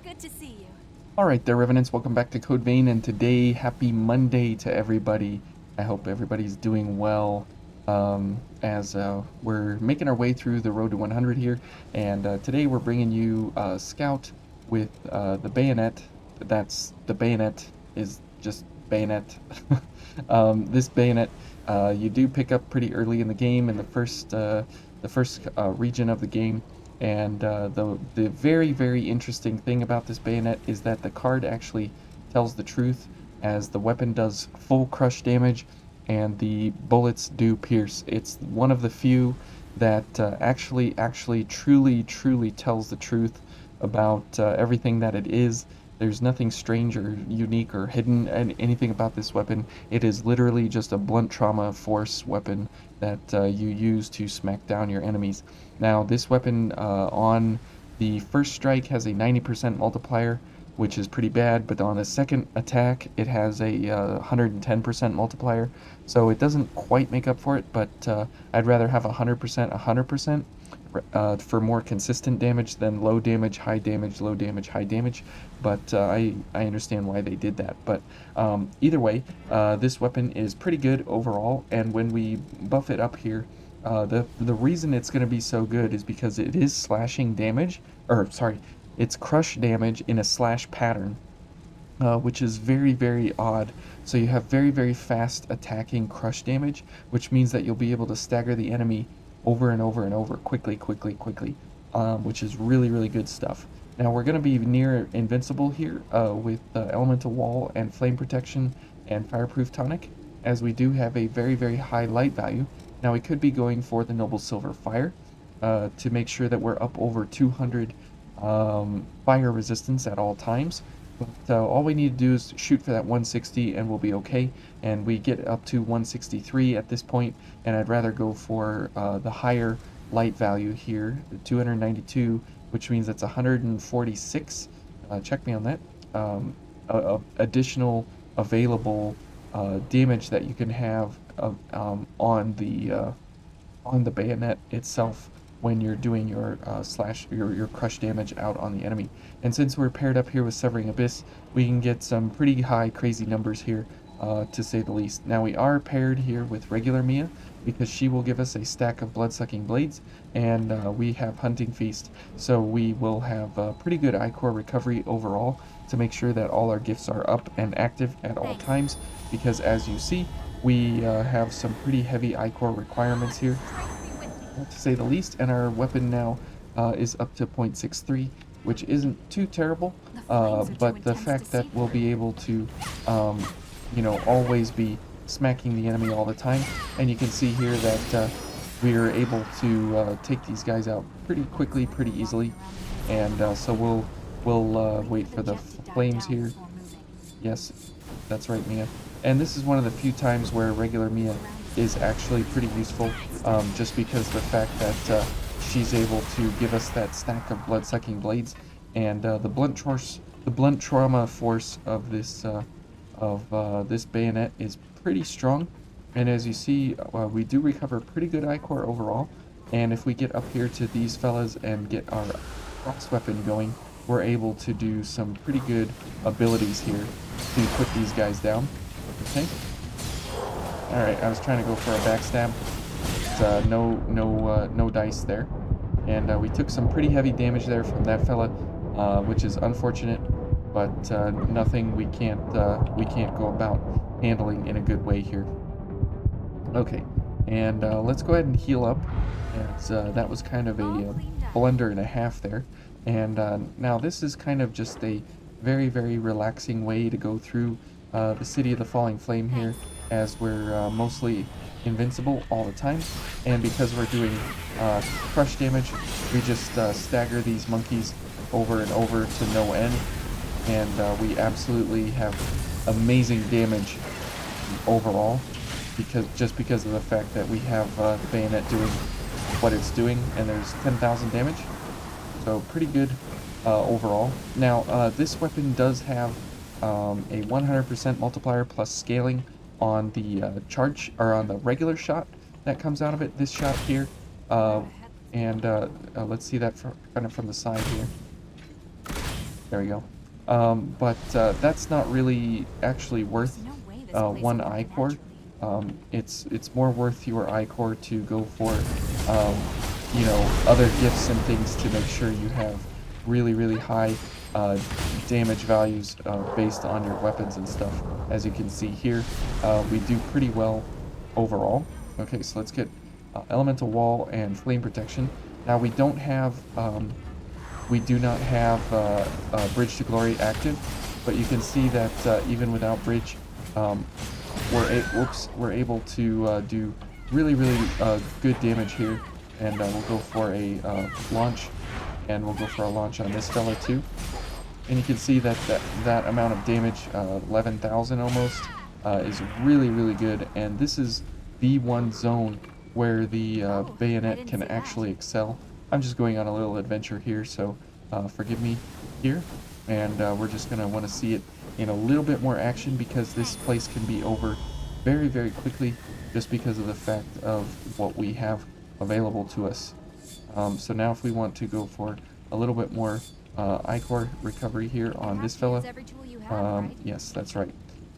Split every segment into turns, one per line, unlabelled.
Good to see you.
Alright there, Revenants, welcome back to Code Vein, and today, happy Monday to everybody. I hope everybody's doing well, as we're making our way through the road to 100 here, and today we're bringing you Scout with the Bayonet. The Bayonet is just Bayonet. This Bayonet, you do pick up pretty early in the game, in the first region of the game. And the very interesting thing about this bayonet is that the card actually tells the truth, as the weapon does full crush damage and the bullets do pierce. It's one of the few that actually truly tells the truth about everything that it is. There's nothing strange or unique or hidden anything about this weapon. It is literally just a blunt trauma force weapon that you use to smack down your enemies. Now, this weapon on the first strike has a 90% multiplier, which is pretty bad, but on the second attack, it has a 110% multiplier, so it doesn't quite make up for it, but I'd rather have 100%, for more consistent damage than low damage, high damage, low damage, high damage. But I understand why they did that. But either way, this weapon is pretty good overall. And when we buff it up here, the reason it's going to be so good is because it is slashing damage, or sorry, it's crush damage in a slash pattern. Which is very odd. So you have very fast attacking crush damage, which means that you'll be able to stagger the enemy over and over quickly, which is really good stuff. Now we're going to be near invincible here with elemental wall and flame protection and fireproof tonic, as we do have a very high light value. Now we could be going for the noble silver fire to make sure that we're up over 200 fire resistance at all times. But all we need to do is shoot for that 160 and we'll be okay. And we get up to 163 at this point, and I'd rather go for the higher light value here, the 292, which means it's 146. Check me on that. Additional available damage that you can have on the bayonet itself when you're doing your your crush damage out on the enemy. And since we're paired up here with Severing Abyss, we can get some pretty high crazy numbers here, to say the least. Now we are paired here with regular Mia, because she will give us a stack of blood-sucking blades, and we have Hunting Feast, so we will have pretty good iCore recovery overall to make sure that all our gifts are up and active at all times, because as you see, we have some pretty heavy iCore requirements here, to say the least, and our weapon now is up to 0.63, which isn't too terrible, but the fact that we'll be able to, always be smacking the enemy all the time, and you can see here that we are able to take these guys out pretty quickly, pretty easily, and so we'll wait for the flames here. Yes, that's right, Mia. And this is one of the few times where regular Mia is actually pretty useful, just because the fact that she's able to give us that stack of blood-sucking blades, and the blunt trauma force of this bayonet is pretty strong. And as you see, we do recover pretty good iCore overall. And if we get up here to these fellas and get our cross weapon going, we're able to do some pretty good abilities here to put these guys down. Okay. Alright, I was trying to go for a backstab. But, no dice there. And we took some pretty heavy damage there from that fella, which is unfortunate, but nothing we can't go about handling in a good way here. Okay, and let's go ahead and heal up, as that was kind of a blunder and a half there. And now this is kind of just a very relaxing way to go through the City of the Falling Flame here, as we're mostly invincible all the time, and because we're doing crush damage, we just stagger these monkeys over and over to no end, and we absolutely have amazing damage overall, because of the fact that we have the bayonet doing what it's doing, and there's 10,000 damage, so pretty good overall. Now this weapon does have a 100% multiplier plus scaling on the charge, or on the regular shot that comes out of it. This shot here, and let's see that kind of from the side here. There we go. But that's not really actually
There's
worth
no way this place
one
will work
I core.
naturally.
It's more worth your I core to go for other gifts and things to make sure you have really high uh, damage values based on your weapons and stuff. As you can see here, we do pretty well overall. Okay, so let's get elemental wall and flame protection. Now we do not have Bridge to Glory active, but you can see that even without Bridge, um, we're able to do really good damage here, and we'll go for a launch, and we'll go for a launch on this fella too. And you can see that amount of damage, 11,000 almost, is really good, and this is the one zone where the
Oh, I
bayonet
didn't
can
see that.
actually excel. I'm just going on a little adventure here, so forgive me here, and we're just going to want to see it in a little bit more action because this
Thanks.
place can be over very quickly just because of the fact of what we have available to us. So now if we want to go for a little bit more I-core recovery here
You
on
have
this
to use
fella.
every tool you have, right?
Yes, that's right.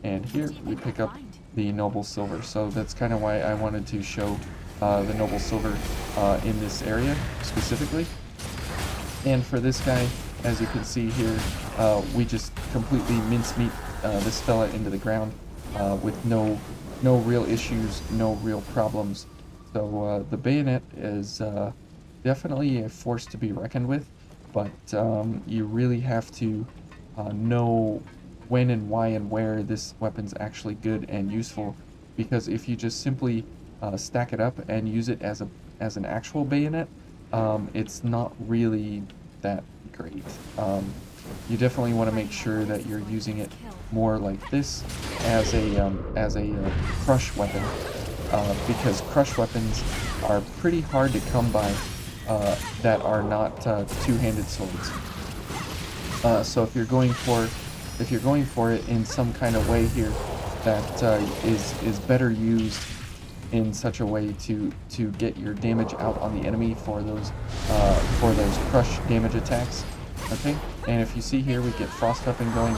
And
What
here
do you
we
think you'll
pick up
find?
the Noble Silver. So that's kind of why I wanted to show the Noble Silver in this area specifically. And for this guy, as you can see here, we just completely mincemeat this fella into the ground with no real issues, no real problems. So the bayonet is definitely a force to be reckoned with, but you really have to know when and why and where this weapon's actually good and useful. Because if you just simply stack it up and use it as an actual bayonet, it's not really that great. You definitely want to make
Finding out
sure
what
that
this is
you're
going
using
takes
it
kill.
more like this as a crush weapon, because crush weapons are pretty hard to come by that are not two-handed swords. So if you're going for it in some kind of way here that is better used in such a way to get your damage out on the enemy for those crush damage attacks. Okay, and if you see here, we get frost weapon going.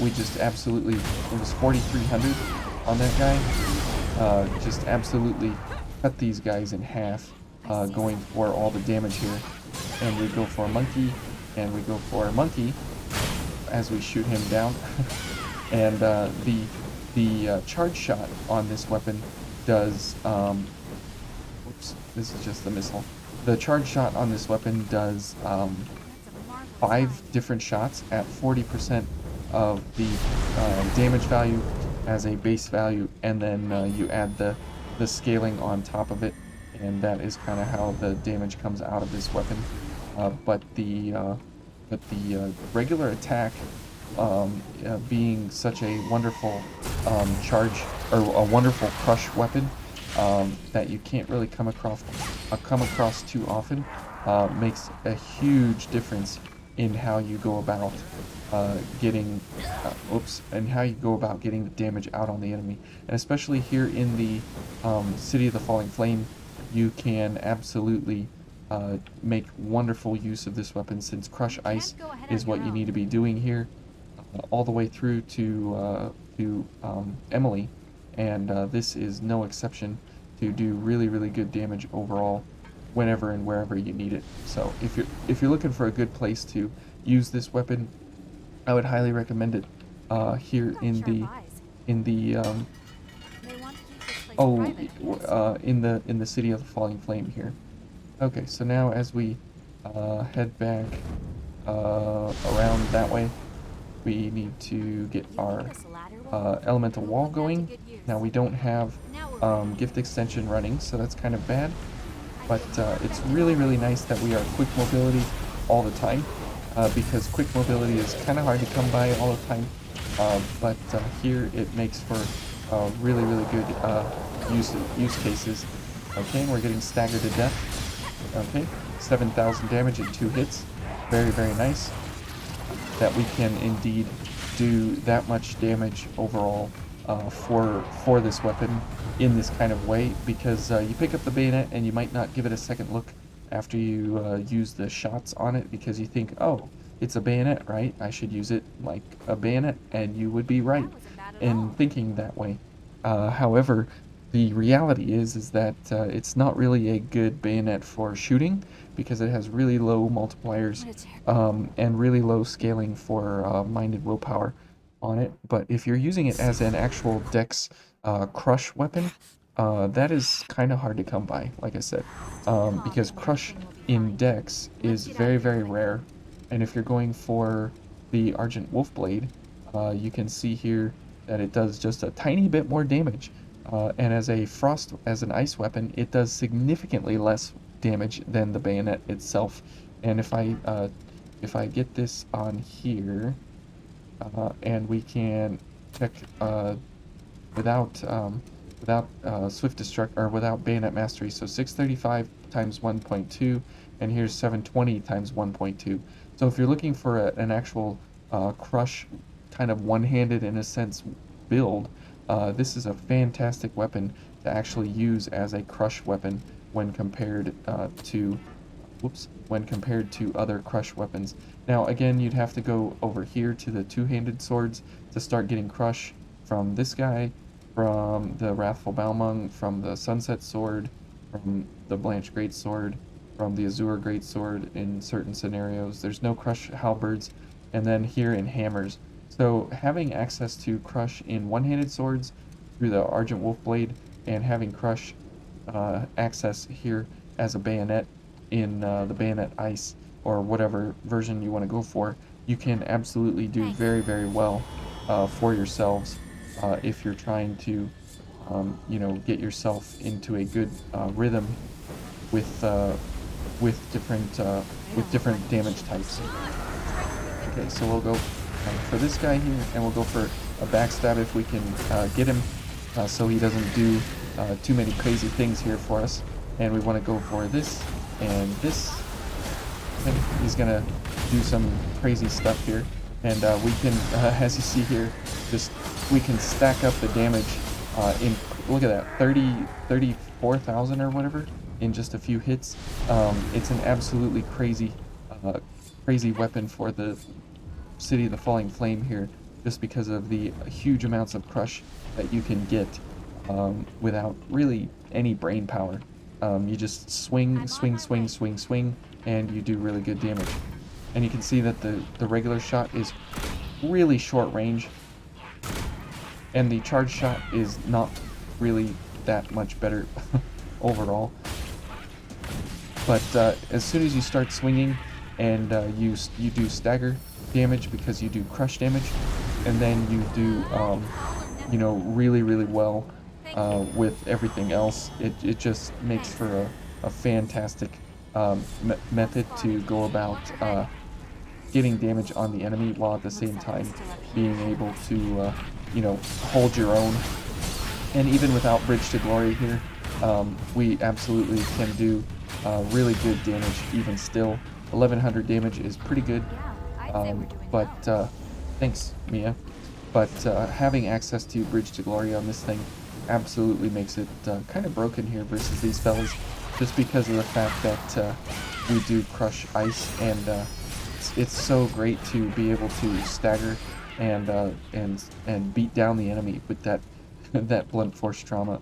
We just absolutely, it was 4,300 on that guy. Just absolutely cut these guys in half,
I see
going
something.
for all the damage here. And we go for a monkey, and we go for a monkey as we shoot him down. And the charge shot on this weapon does whoops, this is just the missile. The charge shot on this weapon does
That's a marvelous
5
find.
different shots at 40% of the damage value as a base value, and then
Thanks.
you add the scaling on top of it, and that is kind of how the damage comes out of this weapon. But the regular attack, being such a wonderful charge or a wonderful crush weapon that you can't really come across too often, makes a huge difference in how you go about getting and how you go about getting the damage out on the enemy. And especially here in the City of the Falling Flame, you can absolutely make wonderful use of this weapon, since Crush
You
Ice
can't go ahead
is
on
what
your
you need
own.
to be doing here, all the way through to Emily, and this is no exception to do really good damage overall whenever and wherever you need it. So if you're looking for a good place to use this weapon, I would highly recommend it
You've
here
got sharp eyes.
in the
They want to keep this place
oh
private, I guess.
in the City of the Falling Flame here. Okay, so now as we head back around that way, we need to get
You think
our
this ladder will hold?
elemental
We'll
wall
put that to
going.
good use.
Now we don't have
Now we're ready.
gift extension running, so that's kind of bad.
I
But
feel more
it's
effective
really
already.
nice that we are quick mobility all the time, because quick mobility is kind of hard to come by all the time. But here it makes for really good use cases. Okay, we're getting staggered to death. Okay, 7,000 damage in 2 hits. Very nice that we can indeed do that much damage overall for this weapon in this kind of way, because you pick up the bayonet and you might not give it a second look after you use the shots on it, because you think, oh, it's a bayonet, right? I should use it like a bayonet, and you would be right
That wasn't bad at
in
all.
thinking that way. However, the reality is that it's not really a good bayonet for shooting because it has really low multipliers
What a terrible.
and really low scaling for minded willpower on it. But if you're using it as an actual dex crush weapon, that is kind of hard to come by, like I said,
Calm,
because
and
crush
everything will be
in
fine.
dex
Let's
is
get out
very,
of here
very
quickly.
rare. And if you're going for the Argent Wolf Blade, you can see here that it does just a tiny bit more damage. And as an ice weapon, it does significantly less damage than the bayonet itself. And if I get this on here, and we can check without swift destruct or without bayonet mastery. So 635 times 1.2, and here's 720 times 1.2. So if you're looking for an actual crush, kind of one-handed in a sense build, this is a fantastic weapon to actually use as a crush weapon when compared to when compared to other crush weapons. Now again, you'd have to go over here to the two-handed swords to start getting crush from this guy, from the Wrathful Balmung, from the Sunset Sword, from the Blanche Greatsword, from the Azure Greatsword in certain scenarios. There's no crush halberds, and then here in hammers. So having access to crush in one-handed swords through the Argent Wolf Blade and having crush access here as a bayonet in the bayonet ice or whatever version you want to go for, you can absolutely do
Thanks.
very, very well for yourselves if you're trying to, get yourself into a good rhythm with uh, with different damage types. Okay, so we'll go for this guy here, and we'll go for a backstab if we can get him, so he doesn't do too many crazy things here for us. And we want to go for this and this. Okay, he's gonna do some crazy stuff here, and we can, as you see here, just we can stack up the damage in, look at that, 34,000 or whatever in just a few hits. It's an absolutely crazy weapon for the City of the Falling Flame here, just because of the huge amounts of crush that you can get without really any brain power. You just swing, swing, swing, swing, swing, and you do really good damage. And you can see that the regular shot is really short range, and the charge shot is not really that much better overall. But as soon as you start swinging and you do stagger damage because you do crush damage, and then you do really, really well with everything else, it just makes for a fantastic method to go about getting damage on the enemy while at the same time being able to hold your own. And even without Bridge to Glory here, we absolutely can do really good damage even still. 1100 damage is pretty good,
Yeah, I'd say we're doing well.
but thanks, Mia. But having access to Bridge to Glory on this thing absolutely makes it kind of broken here versus these fellas, just because of the fact that we do crush ice, and it's so great to be able to stagger and beat down the enemy with that that blunt force trauma.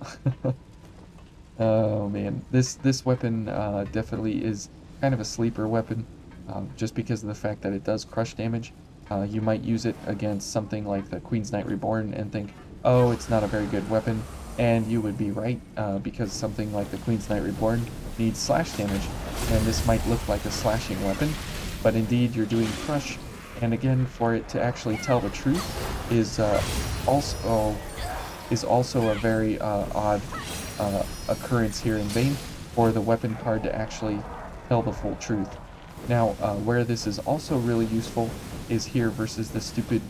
Oh man, this weapon definitely is kind of a sleeper weapon, just because of the fact that it does crush damage. You might use it against something like the Queen's Knight Reborn and think, oh, it's not a very good weapon, and you would be right, because something like the Queen's Knight Reborn needs slash damage, and this might look like a slashing weapon, but indeed you're doing crush. And again, for it to actually tell the truth is also a very odd occurrence here in Vayne, for the weapon card to actually tell the full truth. Now, where this is also really useful is here versus the stupid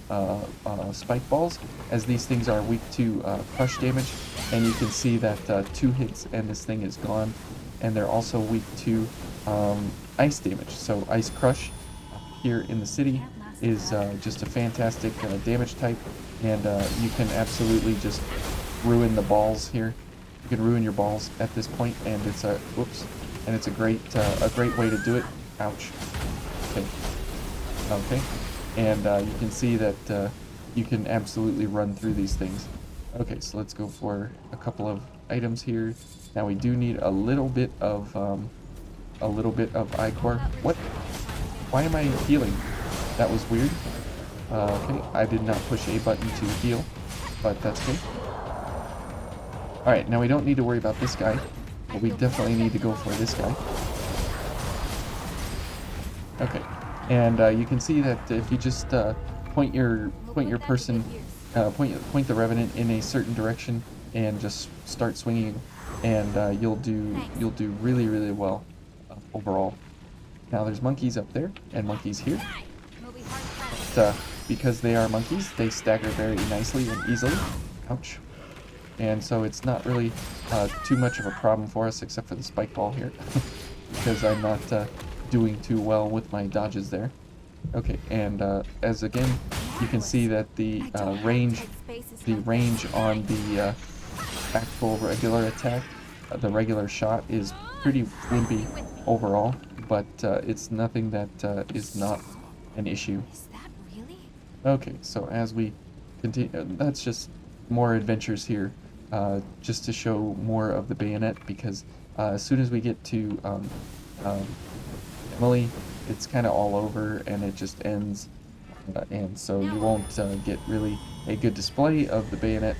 spike balls, as these things are weak to crush damage, and you can see that 2 hits and this thing is gone, and they're also weak to ice damage. So ice crush here in the city is just a fantastic damage type, and you can absolutely just ruin the balls here. You can ruin your balls at this point, and it's a great way to do it. Ouch. Okay. Okay, and you can see that you can absolutely run through these things. Okay, so let's go for a couple of items here. Now we do need a little bit of ichor. What? Why am I healing? That was weird. Okay, I did not push A button to heal, but that's okay. Alright, now we don't need to worry about this guy, but we definitely need to go for this guy. Okay, and you can see that if you just point your person, point the Revenant in a certain direction and just start swinging, and you'll do really well overall. Now there's monkeys up there and monkeys here. But, because they are monkeys, they stagger very nicely and easily. Ouch. And so it's not really too much of a problem for us, except for the spike ball here, because I'm not doing too well with my dodges there. Okay, and as again, you can see that the range on the actual regular attack, the regular shot, is pretty wimpy overall, but it's nothing that is not an issue. Okay, so as we continue, that's just more adventures here, just to show more of the Bayonet, because as soon as we get to Emily, it's kind of all over and it just ends, and so you won't get really a good display of the Bayonet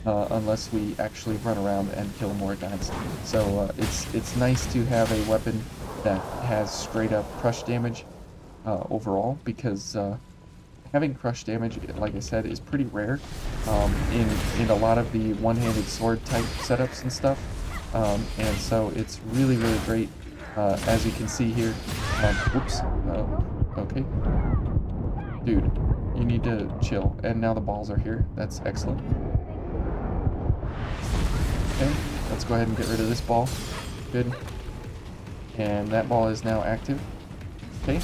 unless we actually run around and kill more guys. So it's nice to have a weapon that has straight up crush damage overall, because having crush damage, like I said, is pretty rare in a lot of the one-handed sword type setups and stuff, and so it's really great. As you can see here, whoops, okay, dude, you need to chill. And now the balls are here. That's excellent. Okay, let's go ahead and get rid of this ball. Good. And that ball is now active. Okay.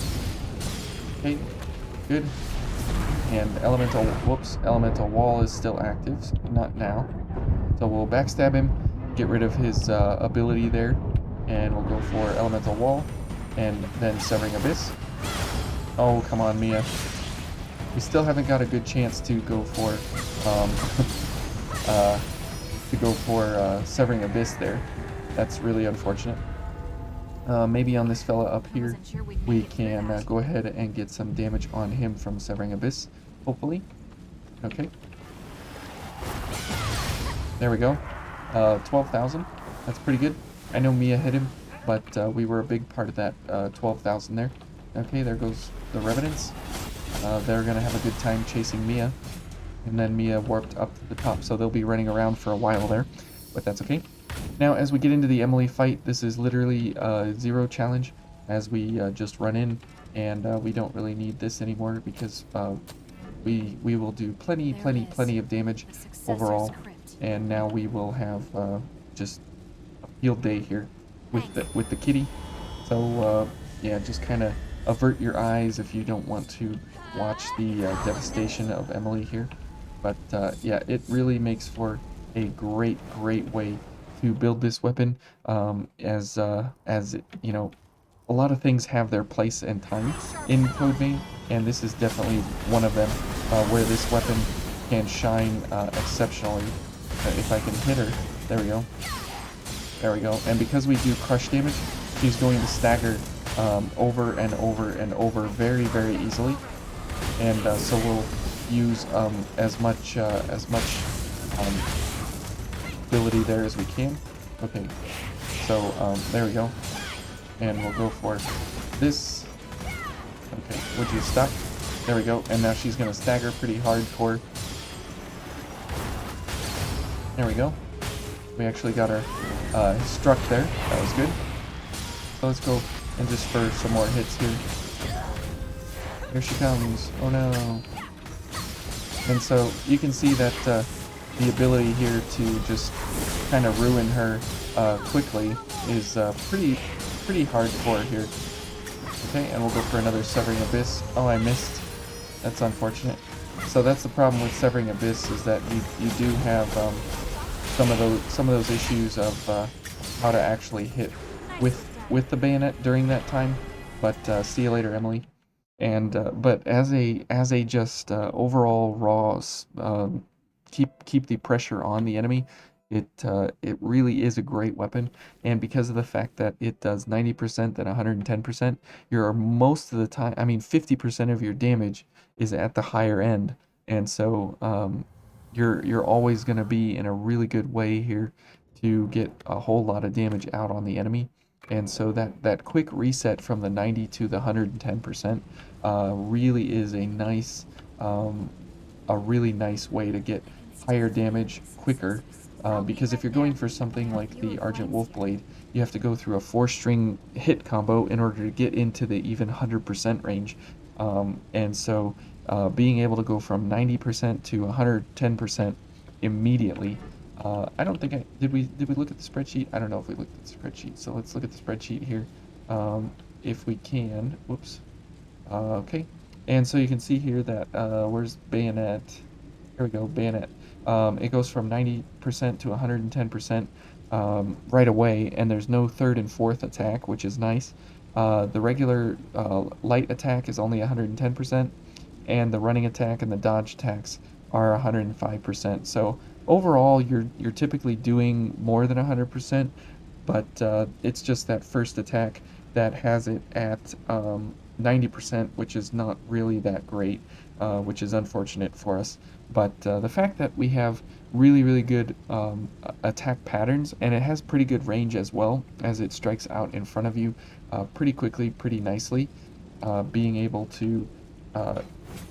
Okay, good. And elemental wall is still active, not now. So we'll backstab him, get rid of his ability there, and we'll go for elemental wall, and then severing abyss. Oh, come on, Mia. We still haven't got a good chance to go for severing abyss there. That's really unfortunate. Maybe on this fella up here, we can go ahead and get some damage on him from severing abyss, hopefully. Okay. There we go. 12,000. That's pretty good. I know Mia hit him, but we were a big part of that 12,000 there. Okay, there goes the Revenants. They're going to have a good time chasing Mia. And then Mia warped up to the top, so they'll be running around for a while there. But that's okay. Now, as we get into the Emily fight, this is literally a zero challenge, as we just run in, and we don't really need this anymore, because we will do plenty of damage overall. And now we will have just a field day here with the kitty. So yeah, just kind of avert your eyes if you don't want to watch the devastation of Emily here. But yeah, it really makes for a great way to build this weapon, as you know, a lot of things have their place and time in Code Vein, and this is definitely one of them, where this weapon can shine exceptionally. If I can hit her, there we go. There we go. And because we do crush damage, she's going to stagger over and over very easily, and so we'll use as much ability there as we can. Okay, so there we go, and we'll go for this. Okay, would you stop? There we go, and now she's gonna stagger pretty hardcore. There we go. We actually got her struck there. That was good. So let's go and just for some more hits here. Here she comes. Oh no. And so you can see that the ability here to just kind of ruin her quickly is pretty hardcore here. Okay, and we'll go for another Severing Abyss. Oh, I missed. That's unfortunate. So that's the problem with Severing Abyss, is that you do have some of those issues of how to actually hit with the bayonet during that time. But see you later, Emily. And but as a just overall raw keep the pressure on the enemy, it really is a great weapon. And because of the fact that it does 90% and 110%, you're most of the time, I mean 50% of your damage is at the higher end. And so you're always going to be in a really good way here to get a whole lot of damage out on the enemy. And so that quick reset from the 90 to the 110% really is um, a really nice way to get higher damage quicker. Because if you're going for something like the Argent Wolf Blade, you have to go through a 4-string hit combo in order to get into the even 100% range. And so being able to go from 90% to 110% immediately. I don't think I did we look at the spreadsheet? I don't know if we looked at the spreadsheet. So let's look at the spreadsheet here. If we can, whoops. Okay, and so you can see here that where's Bayonet? Here we go, Bayonet. It goes from 90% to 110% right away, and there's no third and fourth attack, which is nice. The regular light attack is only 110%, and the running attack and the dodge attacks are 105%. So overall, you're typically doing more than 100%, but it's just that first attack that has it at 90%, which is not really that great, which is unfortunate for us. But the fact that we have really, really good attack patterns, and it has pretty good range as well, as it strikes out in front of you pretty quickly, pretty nicely, being able to uh,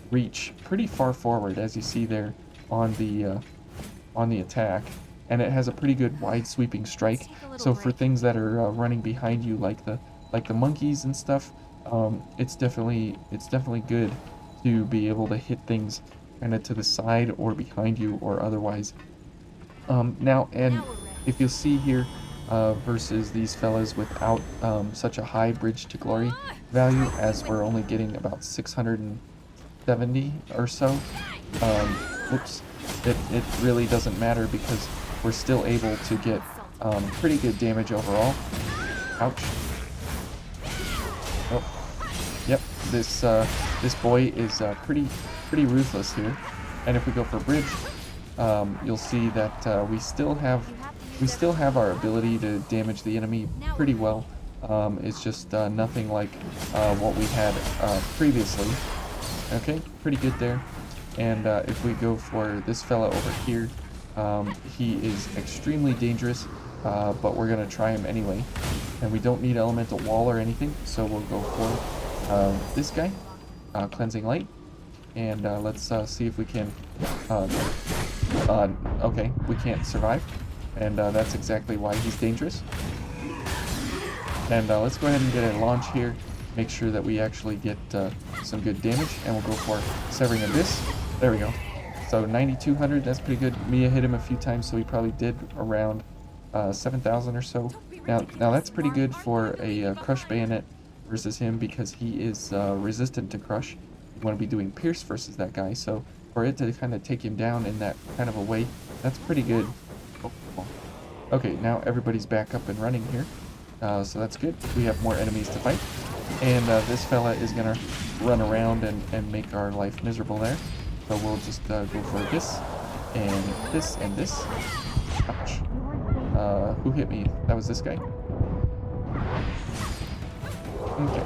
reach pretty far forward, as you see there on the attack, and it has a pretty good wide sweeping strike. So for things that are running behind you, like the monkeys and stuff, it's definitely good to be able to hit things kind of to the side or behind you or otherwise. Now, and if you'll see here, versus these fellas without such a high bridge to glory value, as we're only getting about 670 or so. Whoops, it really doesn't matter because we're still able to get pretty good damage overall. Ouch. Oh, yep. This boy is pretty ruthless here. And if we go for bridge, you'll see that we still have our ability to damage the enemy pretty well. It's just nothing like what we had previously. Okay, pretty good there. And if we go for this fella over here, he is extremely dangerous, but we're going to try him anyway. And we don't need elemental wall or anything, so we'll go for this guy, cleansing light. And let's see if we can. Okay, we can't survive, and that's exactly why he's dangerous. And let's go ahead and get a launch here. Make sure that we actually get some good damage, and we'll go for Severing Abyss. There we go. So 9,200, that's pretty good. Mia hit him a few times, so he probably did around 7,000 or so. Now that's pretty good for a Crush Bayonet versus him because he is resistant to Crush. You want to be doing Pierce versus that guy, so for it to kind of take him down in that kind of a way, that's pretty good. Oh. Okay, now everybody's back up and running here. So that's good. We have more enemies to fight. And this fella is going to run around and make our life miserable there. So we'll just go for this, and this, and this. Ouch. Who hit me? That was this guy. Okay.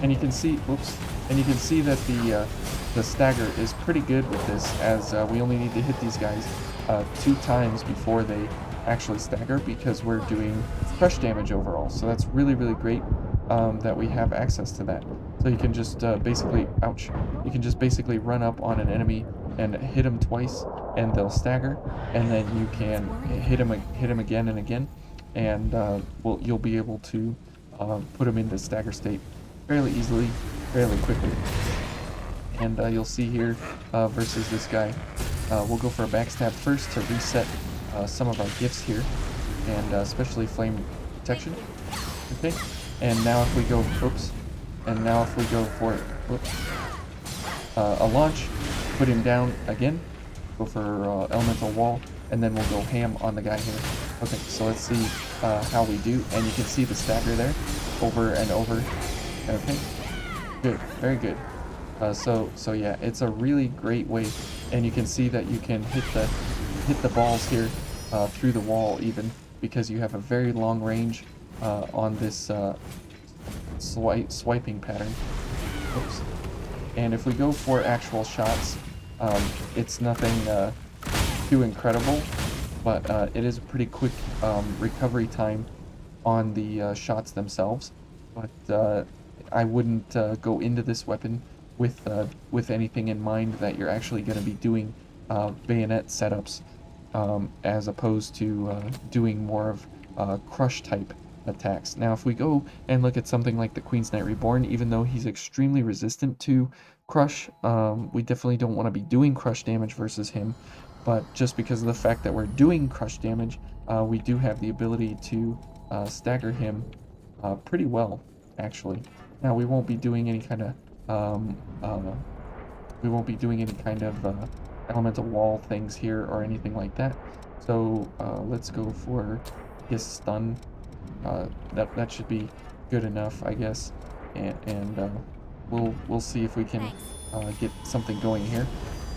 And you can see, whoops, and you can see that the stagger is pretty good with this, as we only need to hit these guys 2 times before they actually stagger, because we're doing crush damage overall. So that's really, really great that we have access to that. So you can just basically, ouch, you can just basically run up on an enemy and hit them twice, and they'll stagger, and then you can hit them again and again, and you'll be able to put them into stagger state fairly easily, fairly quickly. And you'll see here versus this guy, we'll go for a backstab first to reset some of our gifts here, and especially flame protection. Okay, and now if we go, oops, and now if we go for, whoops, a launch, put him down again, go for elemental wall, and then we'll go ham on the guy here. Okay, so let's see how we do, and you can see the stagger there, over and over. Okay, Good, very good. So yeah, it's a really great way, and you can see that you can hit the balls here through the wall even because you have a very long range on this swiping pattern. Oops. And if we go for actual shots, it's nothing too incredible, but it is a pretty quick recovery time on the shots themselves. But I wouldn't go into this weapon with anything in mind that you're actually going to be doing bayonet setups, as opposed to doing more of crush type attacks. Now, if we go and look at something like the Queen's Knight Reborn, even though he's extremely resistant to crush, we definitely don't want to be doing crush damage versus him. But just because of the fact that we're doing crush damage, we do have the ability to stagger him pretty well, actually. Now, we won't be doing any kind of um, uh, elemental wall things here or anything like that. So let's go for his stun. That should be good enough, I guess. And we'll see if we can get something going here.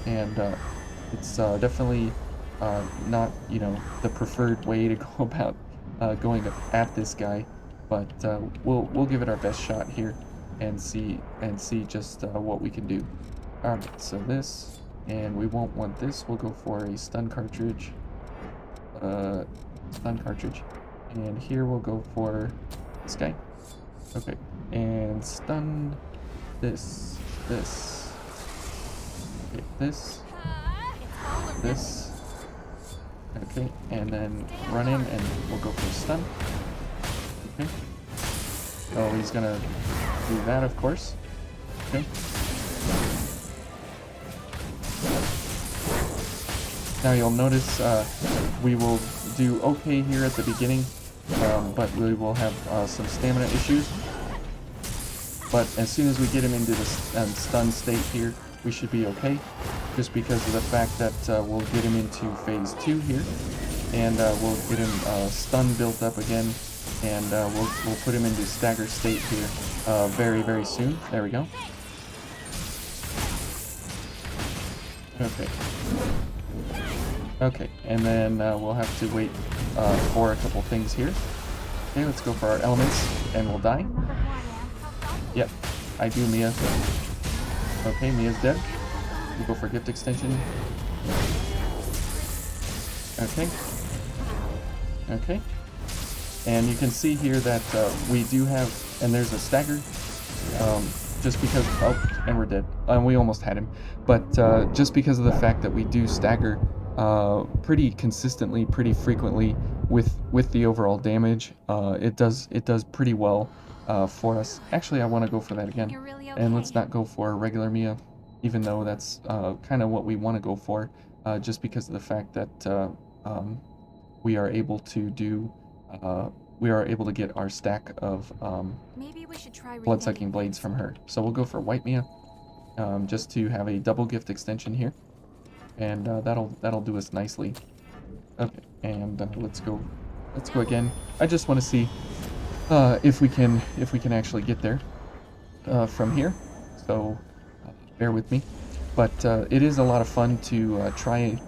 And it's definitely not, you know, the preferred way to go about going at this guy, but we'll give it our best shot here and see just what we can do. Alright, so this, and we won't want this. We'll go for a stun cartridge. Stun cartridge. And here we'll go for this guy. Okay, and stun this. Okay, this. Okay, and then run in and we'll go for stun. Okay. Oh, he's gonna do that, of course. Okay. Now you'll notice we will do okay here at the beginning, but we will have some stamina issues. But as soon as we get him into the stun state here, we should be okay, just because of the fact that we'll get him into phase 2 here, and we'll get him stun built up again, and we'll put him into stagger state here very, very soon. There we go. Okay. Okay, and then we'll have to wait for a couple things here. Okay, let's go for our elements, and we'll die. Yep, I do, Mia. Okay, Mia's dead. We'll go for gift extension. Okay. Okay. And you can see here that we do have, and there's a stagger, just because, oh, and we're dead. We almost had him. But just because of the fact that we do stagger pretty consistently, pretty frequently with the overall damage, it does pretty well for us. Actually, I want to go for that again.
Really okay.
And let's not go for regular Mia, even though that's kind of what we want to go for, just because of the fact that we are able to do, we are able to get our stack of
Maybe we should try
blood-sucking blades from her. So we'll go for white Mia, just to have a double gift extension here, and that'll do us nicely. Okay, and let's go again. I just want to see if we can actually get there from here. So bear with me, but it is a lot of fun to try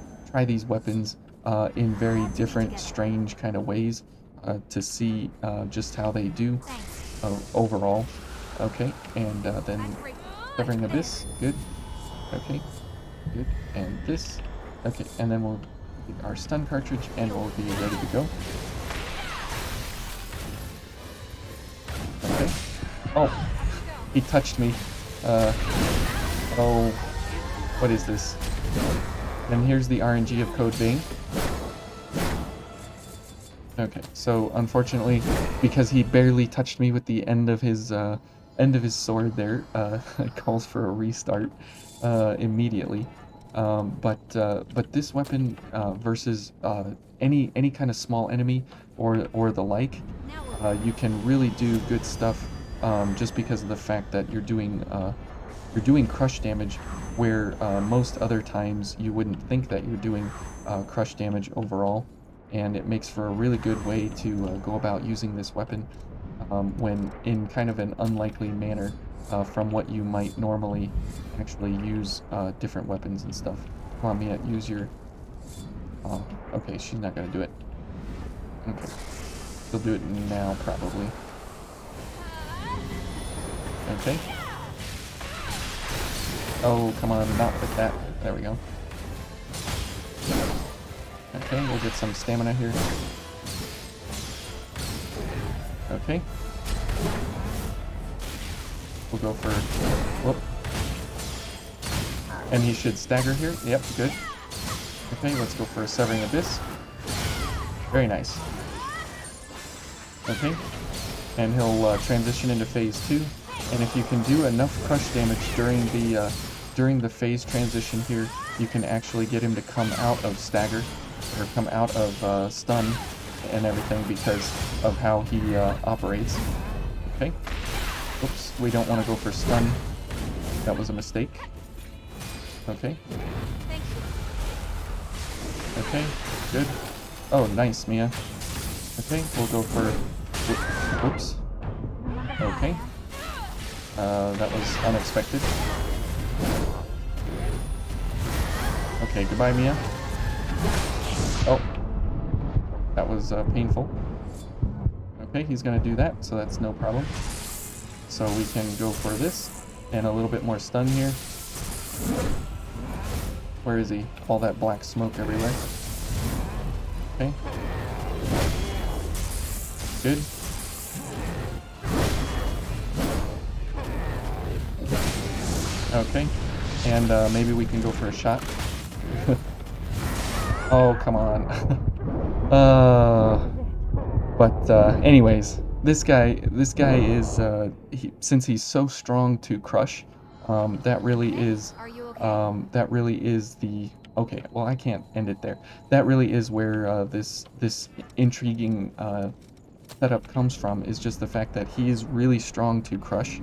these weapons in very different, strange kind of ways to see just how they do overall. Okay, and then covering abyss, good. Okay, good, and this. Okay, and then we'll get our stun cartridge and we'll be ready to go. Okay. Oh, he touched me. Oh, what is this? And here's the RNG of Code Vein. Okay, so unfortunately, because he barely touched me with the end of his sword there, it calls for a restart immediately. But this weapon versus any kind of small enemy or the like, you can really do good stuff just because of the fact that you're doing crush damage where most other times you wouldn't think that you're doing crush damage overall, and it makes for a really good way to go about using this weapon when in kind of an unlikely manner from what you might normally actually use different weapons and stuff. Come on, Mia, use your... Oh, okay, she's not gonna do it. Okay. She'll do it now, probably. Okay. Oh, come on, not with that. There we go. Okay, we'll get some stamina here. Okay. We'll go for... Whoop. And he should stagger here. Yep, good. Okay, let's go for a Severing Abyss. Very nice. Okay. And he'll transition into phase 2. And if you can do enough crush damage during the phase transition here, you can actually get him to come out of stagger, or come out of stun and everything because of how he operates. Okay. Oops, we don't want to go for stun. That was a mistake. Okay.
Thank you.
Okay, good. Oh, nice, Mia. Okay, we'll go for... Whoops. Okay. That was unexpected. Okay, goodbye, Mia. Oh. That was painful. Okay, he's gonna do that, so that's no problem. So we can go for this, and a little bit more stun here. Where is he? All that black smoke everywhere. Okay. Good. Okay. And maybe we can go for a shot. Oh, come on. But anyways, this guy is since he's so strong to crush, that really is
Are you okay?
the... Okay, well, I can't end it there. That really is where this intriguing setup comes from, is just the fact that he is really strong to crush,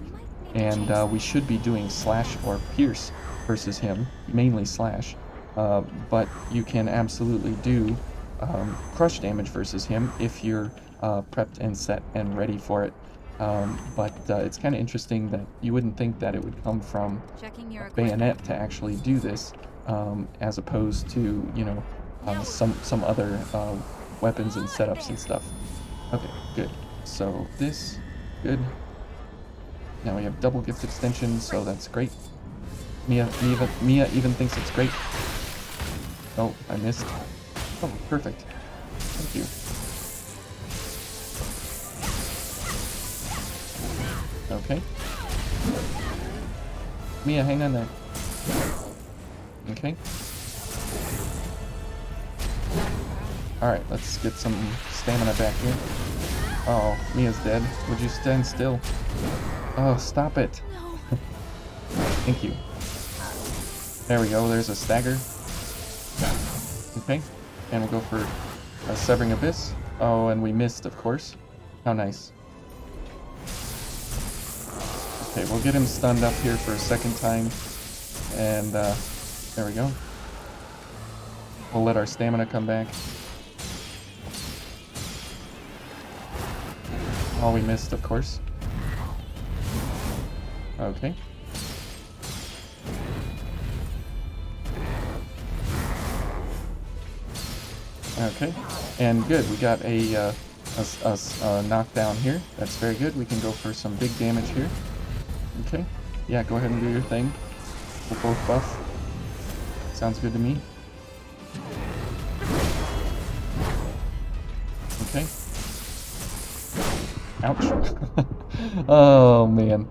and we should be doing slash or pierce versus him, mainly slash, but you can absolutely do crush damage versus him if you're prepped and set and ready for it. But it's kind of interesting that you wouldn't think that it would come from
Checking your
Bayonet to actually do this, as opposed to, you know, some other weapons and setups and stuff. Okay, good. So this, good. Now we have double gift extension, so that's great. Mia even thinks it's great. Oh, I missed. Oh, perfect. Thank you. Okay. Mia, hang on there. Okay. Alright, let's get some stamina back here. Oh, Mia's dead. Would you stand still? Oh, stop it.
No.
Thank you. There we go, there's a stagger. Okay, and we'll go for a Severing Abyss. Oh, and we missed, of course. How nice. Okay, we'll get him stunned up here for a second time. And, there we go. We'll let our stamina come back. Oh, we missed, of course. Okay. Okay, and good. We got a knockdown here. That's very good. We can go for some big damage here. Okay. Yeah, go ahead and do your thing. We'll both buff. Sounds good to me. Okay. Ouch. Oh, man.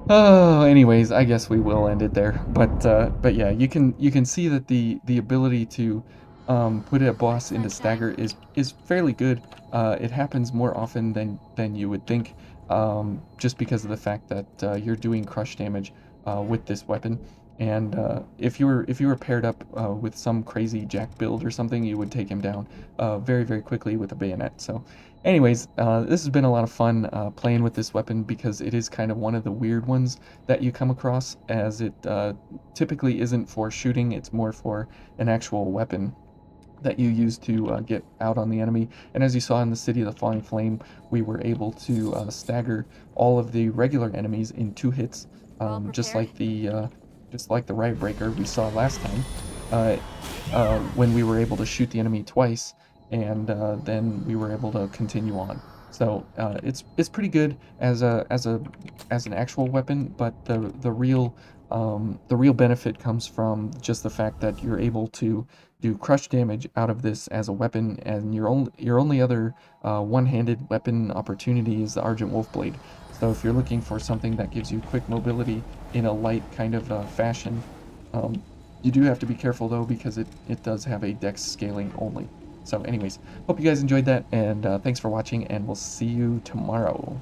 Oh, anyways, I guess we will end it there. But yeah, you can see that the ability to put a boss into stagger is fairly good. It happens more often than you would think, just because of the fact that you're doing crush damage with this weapon. And if you were paired up with some crazy jack build or something, you would take him down very, very quickly with a bayonet. So anyways, this has been a lot of fun playing with this weapon, because it is kind of one of the weird ones that you come across, as it typically isn't for shooting, it's more for an actual weapon. that you use to get out on the enemy. And as you saw in the City of the Falling Flame, we were able to stagger all of the regular enemies in 2 hits,
All
just
prepared?
like the Riot Breaker we saw last time, uh, when we were able to shoot the enemy twice, and then we were able to continue on. So it's pretty good as an actual weapon, but the real benefit comes from just the fact that you're able to do crush damage out of this as a weapon, and your only other one-handed weapon opportunity is the Argent Wolf Blade. So if you're looking for something that gives you quick mobility in a light kind of fashion, um, you do have to be careful though, because it does have a dex scaling only. So anyways, hope you guys enjoyed that, and thanks for watching, and we'll see you tomorrow.